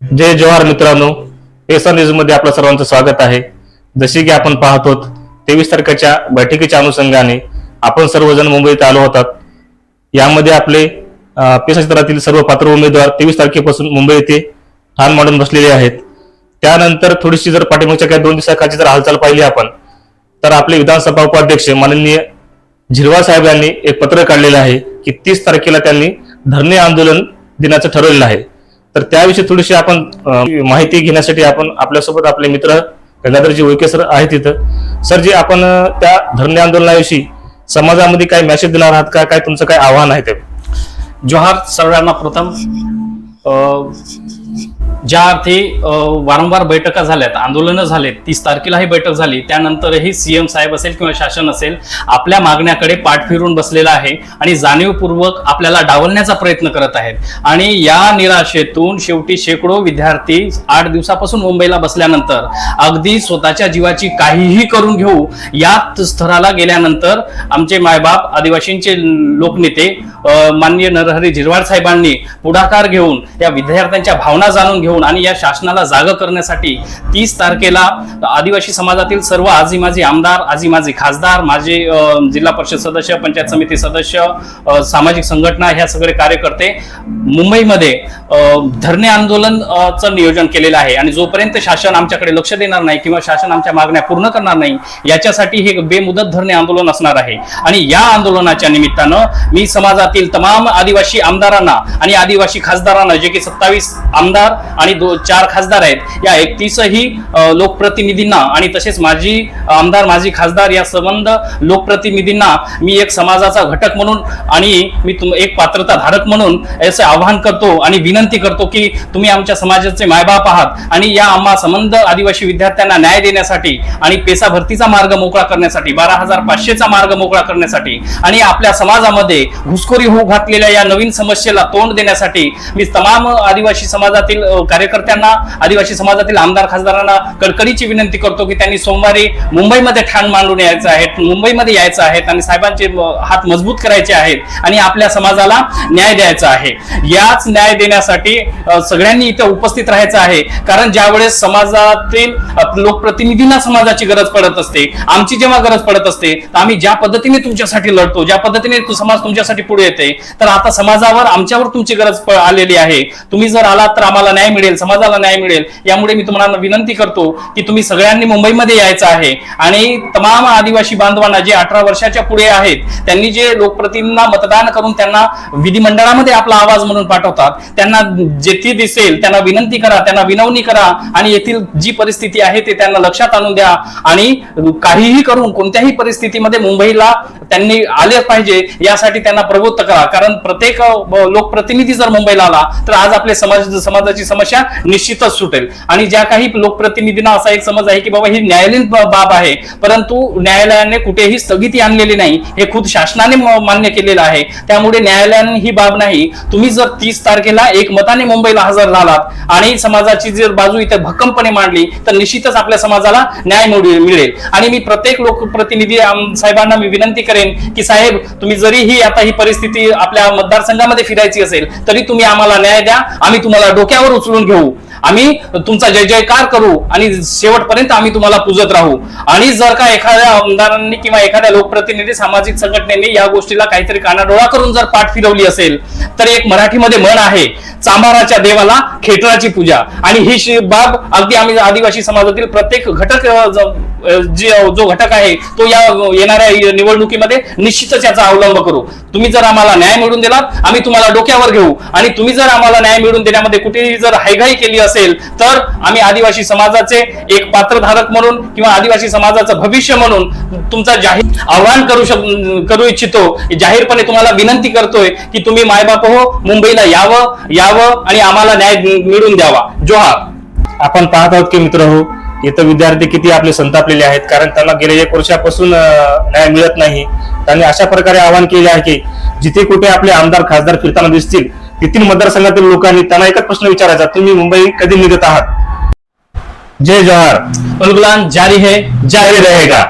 जय जवाहर मित्रांनो, एसा न्यूज मध्ये आपलं सर्वांचं स्वागत आहे। जसे की आपण पाहतो 23 तारखेच्या बैठकीच्या अनुषंगाने आपण सर्वजण मुंबईत आलो होतात। यामध्ये आपले पेसा क्षेत्रातील सर्व पात्र उमेदवार 23 तारखेपासून मुंबई येथे ठाण मांडून बसलेले आहेत। त्यानंतर थोडीशी जर पाठीमागच्या काही 2 दिवसांची जर हालचाल पाहिली आपण, तर आपले विधानसभा उपाध्यक्ष माननीय झिरवाळ साहेब यांनी एक पत्र काढलेलं आहे की 30 तारखेला त्यांनी धरणे आंदोलन दिनाचं ठरवलेलं आहे। तर त्याविषयी थोडीशी आपण माहिती घेण्यासाठी आपण आपल्यासोबत आपले मित्र गंगाधरजी उईके सर आहेत तिथं। सर जी, आपण त्या धरणे आंदोलनाविषयी समाजामध्ये काय मेसेज देणार आहात का? काय तुमचं काय आव्हान आहे ते? जोहार सर्वांना प्रथम ज्या अर्थी वारंवार बैठका झाल्यात, आंदोलनं झालेत, 30 तारखेला ही बैठक झाली, त्यानंतरही सीएम साहेब असेल किंवा शासन असेल आपल्या मागण्याकडे पाठ फिरून बसलेला आहे आणि जाणीवपूर्वक आपल्याला डावलण्याचा प्रयत्न करत आहेत। आणि या निराशेतून शेवटी शेकडो विद्यार्थी 8 दिवसापासून मुंबईला बसल्यानंतर अगदी स्वतःच्या जीवाची काहीही करून घेऊ या स्तराला गेल्यानंतर आमचे मायबाप आदिवासींचे लोकनेते माननीय नरहरी झिरवाळ साहेबांनी पुढाकार घेऊन या विद्यार्थ्यांच्या भावना जाणून घेऊन आणि या शासनाला जागा करण्यासाठी 30 तारखेला आदिवासी समाजातील सर्व आजी माजी आमदार, आजी माजी खासदार, माझे जिल्हा परिषद सदस्य, पंचायत समिती सदस्य, सामाजिक संघटना, ह्या सगळे कार्यकर्ते मुंबईमध्ये धरणे आंदोलनचं नियोजन केलेलं आहे। आणि जोपर्यंत शासन आमच्याकडे लक्ष देणार नाही किंवा शासन आमच्या मागण्या पूर्ण करणार नाही याच्यासाठी हे बेमुदत धरणे आंदोलन असणार आहे। आणि या आंदोलनाच्या निमित्तानं मी समाजातील तमाम आदिवासी आमदारांना आणि आदिवासी खासदारांना, जे की 27 आमदार आणि 4 खासदार आहेत, या 31ही लोकप्रतिनिधींना आणि तसेच माजी आमदार, माजी खासदार या संबंध लोकप्रतिनिधींना मी एक समाजाचा घटक म्हणून आणि मी एक पात्रता धारक म्हणून असे आवाहन करतो आणि विनंती करतो की तुम्ही आमच्या समाजाचे मायबाप आहात आणि या आम्हा संबंध आदिवासी विद्यार्थ्यांना न्याय देण्यासाठी आणि पेसा भरतीचा मार्ग मोकळा करण्यासाठी, 12,500चा मार्ग मोकळा करण्यासाठी आणि आपल्या समाजामध्ये घुसखोरी होऊ घातलेल्या या नवीन समस्येला तोंड देण्यासाठी मी तमाम आदिवासी समाजातील कार्यकर्त्यांना, आदिवासी समाजातील आमदार खासदारांना कडकडीची विनंती करतो की त्यांनी सोमवारी मुंबईमध्ये ठाण मांडून यायचं आहे, मुंबईमध्ये यायचं आहे आणि साहेबांचे हात मजबूत करायचे आहेत आणि आपल्या समाजाला न्याय द्यायचा आहे। याच न्याय देण्यासाठी सगळ्यांनी इथे उपस्थित राहायचं आहे। कारण ज्यावेळेस समाजातील लोकप्रतिनिधींना समाजाची गरज पडत असते, आमची जेव्हा गरज पडत असते, तर आम्ही ज्या पद्धतीने तुमच्यासाठी लढतो, ज्या पद्धतीने समाज तुमच्यासाठी पुढे येते, तर आता समाजावर, आमच्यावर तुमची गरज आलेली आहे। तुम्ही जर आलात तर आम्हाला न्याय मिळेल, समाजाला न्याय मिळेल। यामुळे मी तुम्हाला विनंती करतो की तुम्ही सगळ्यांनी मुंबईमध्ये यायचं आहे आणि तमाम आदिवासी बांधवांना जे 18 वर्षाच्या पुढे आहेत, त्यांनी जे लोकप्रतिनिधींना मतदान करून त्यांना विधिमंडळामध्ये आपला आवाज म्हणून पाठवतात, त्यांना जेथे दिसेल त्यांना विनंती करा, त्यांना विनवणी करा आणि येथील जी परिस्थिती आहे ते त्यांना लक्षात आणून द्या आणि काहीही करून कोणत्याही परिस्थितीमध्ये मुंबईला त्यांनी आले पाहिजे यासाठी त्यांना प्रवृत्त करा। कारण प्रत्येक लोकप्रतिनिधी जर मुंबईला आला तर आज आपले समाजाची समस्या निश्चितच सुटेल। आणि ज्या काही लोकप्रतिनिधींना असा एक समज आहे की बाबा ही न्यायालयीन बाब आहे, परंतु न्यायालयाने कुठेही स्थगिती आणलेली नाही, हे खुद शासनाने मान्य केलेलं आहे। त्यामुळे न्यायालयाने ही बाब नाही। तुम्ही जर 30 तारखेला एकमताने मुंबईला हजर झालात आणि समाजाची जर बाजू इथे भक्कमपणे मांडली तर निश्चितच आपल्या समाजाला न्याय मिळेल। आणि मी प्रत्येक लोकप्रतिनिधी साहेबांना मी विनंती करेन की साहेब, तुम्ही जरी ही आता ही परिस्थिती आपल्या मतदारसंघामध्ये फिरायची असेल तरी तुम्ही आम्हाला न्याय द्या, आम्ही तुम्हाला डोक्यावर उचलून घेऊ, आम्ही तुमचा जय जयकार करू आणि शेवटपर्यंत आम्ही तुम्हाला पूजत राहू। आणि जर का एखाद्या आमदारांनी किंवा एखाद्या लोकप्रतिनिधी, सामाजिक संघटनेने या गोष्टीला काहीतरी कानाडोळा करून जर पाठ फिरवली असेल तर एक मराठीमध्ये म्हण आहे, चांभाराच्या देवाला खेटराची पूजा। आणि ही बाब अगदी आम्ही आदिवासी समाजातील प्रत्येक घटक जो घटक आहे तो या येणाऱ्या निवडणुकीमध्ये निश्चितच याचा अवलंब करू। तुम्ही जर आम्हाला न्याय मिळवून दिलात, आम्ही तुम्हाला डोक्यावर घेऊ आणि तुम्ही जर आम्हाला न्याय मिळवून देण्यामध्ये कुठेही जर हायघाई केली असेल तर आम्ही आदिवासी समाजाचे एक पात्रधारक म्हणून किंवा आदिवासी समाजाचं भविष्य म्हणून तुमचा जाहीर आवाहन करू इच्छितो। जाहीरपणे तुम्हाला विनंती करतोय की तुम्ही मायबाप हो, मुंबईला यावं आणि आम्हाला न्याय मिळवून द्यावा। जोहार। आपण पाहत आहोत की मित्र हो, इथं विद्यार्थी किती आपले संतापलेले आहेत, कारण त्यांना गेल्या 1 वर्षापासून न्याय मिळत नाही। त्यांनी अशा प्रकारे आवाहन केले आहे की जिथे कुठे आपले आमदार खासदार फिरताना दिसतील तेथील मतदारसंघातील लोकांनी त्यांना एकच प्रश्न विचारायचा, तुम्ही मुंबई कधी निघत आहात? जय जवाहर। उलगुलान जारी है, जारी रहेगा।